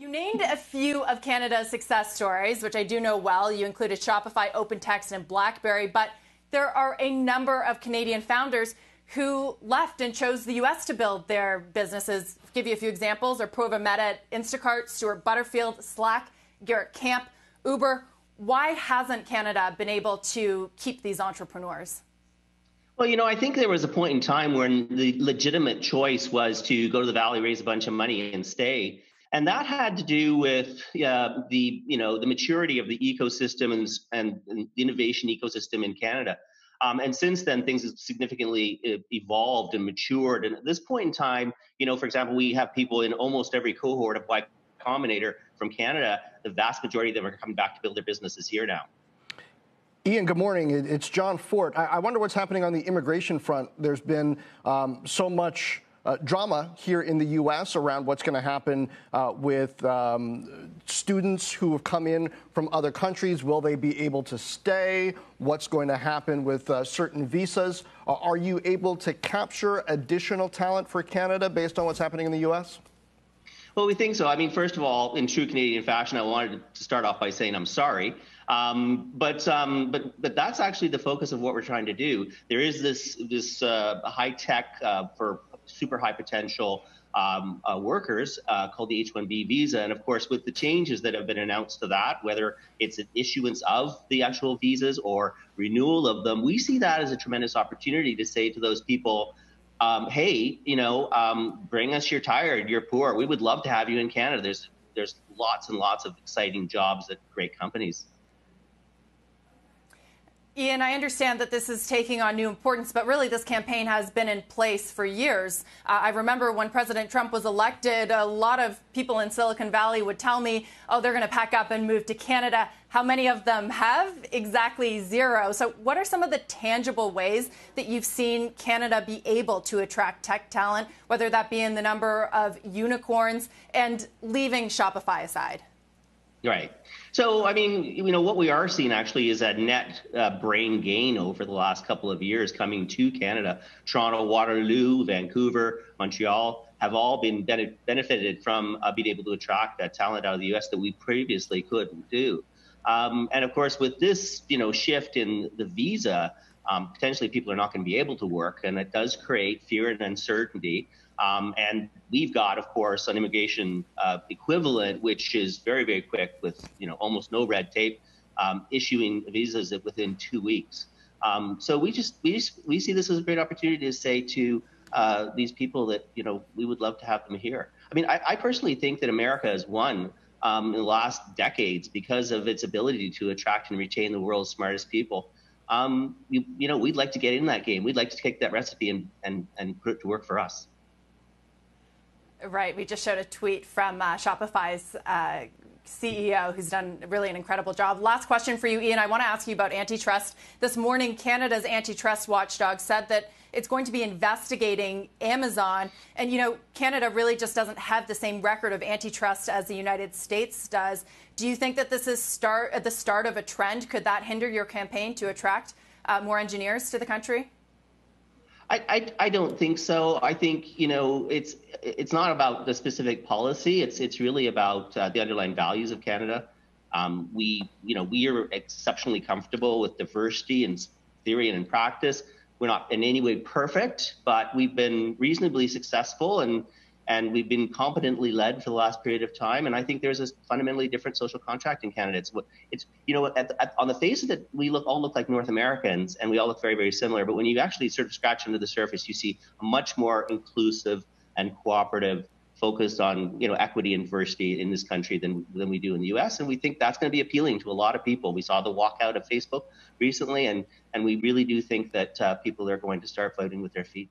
You named a few of Canada's success stories, which I do know well. You included Shopify, OpenText, and BlackBerry, but there are a number of Canadian founders who left and chose the U.S. to build their businesses. I'll give you a few examples. Apurva Mehta at Instacart, Stuart Butterfield, Slack, Garrett Camp, Uber. Why hasn't Canada been able to keep these entrepreneurs? Well, I think there was a point in time when the legitimate choice was to go to the Valley, raise a bunch of money, and stay. And that had to do with the maturity of the ecosystem and the innovation ecosystem in Canada. And since then, things have significantly evolved and matured. And at this point in time, for example, we have people in almost every cohort of Y Combinator from Canada. The vast majority of them are coming back to build their businesses here now. Ian, good morning. It's John Fort. I wonder what's happening on the immigration front. There's been so much drama here in the U.S. around what's going to happen with students who have come in from other countries. Will they be able to stay? What's going to happen with certain visas? Are you able to capture additional talent for Canada based on what's happening in the U.S.? Well, we think so. I mean, first of all, in true Canadian fashion, I wanted to start off by saying I'm sorry. But that's actually the focus of what we're trying to do. There is this high tech for super high potential workers called the H-1B visa. And of course, with the changes that have been announced to that, whether it's an issuance of the actual visas or renewal of them, we see that as a tremendous opportunity to say to those people, hey, bring us your tired, you're poor. We would love to have you in Canada. There's lots and lots of exciting jobs at great companies. Ian, I understand that this is taking on new importance, but really this campaign has been in place for years. I remember when President Trump was elected, a lot of people in Silicon Valley would tell me, oh, they're going to pack up and move to Canada. How many of them have? Exactly zero. So what are some of the tangible ways that you've seen Canada be able to attract tech talent, whether that be in the number of unicorns and leaving Shopify aside? Right. So, I mean, what we are seeing actually is a net brain gain over the last couple of years coming to Canada. Toronto, Waterloo, Vancouver, Montreal have all been benefited from being able to attract that talent out of the U.S. that we previously couldn't do. And of course, with this, shift in the visa, potentially people are not going to be able to work, and it does create fear and uncertainty. And we've got, of course, an immigration equivalent, which is very, very quick with, almost no red tape, issuing visas within 2 weeks. So we see this as a great opportunity to say to these people that, we would love to have them here. I mean, I personally think that America has won in the last decades because of its ability to attract and retain the world's smartest people. We'd like to get in that game. We'd like to take that recipe and put it to work for us. Right. We just showed a tweet from Shopify's CEO, who's done really an incredible job. Last question for you, Ian. I want to ask you about antitrust. This morning, Canada's antitrust watchdog said that it's going to be investigating Amazon. And, Canada really just doesn't have the same record of antitrust as the United States does. Do you think that this is the start of a trend? Could that hinder your campaign to attract more engineers to the country? I don't think so. I think, it's not about the specific policy. It's really about the underlying values of Canada. We are exceptionally comfortable with diversity in theory and in practice. We're not in any way perfect, but we've been reasonably successful and we've been competently led for the last period of time. And I think there's a fundamentally different social contract in Canada. It's on the face of it, we all look like North Americans and we all look very, very similar. But when you actually sort of scratch under the surface, you see a much more inclusive and cooperative focus on, equity and diversity in this country than we do in the U.S. And we think that's going to be appealing to a lot of people. We saw the walkout of Facebook recently, and we really do think that people are going to start voting with their feet.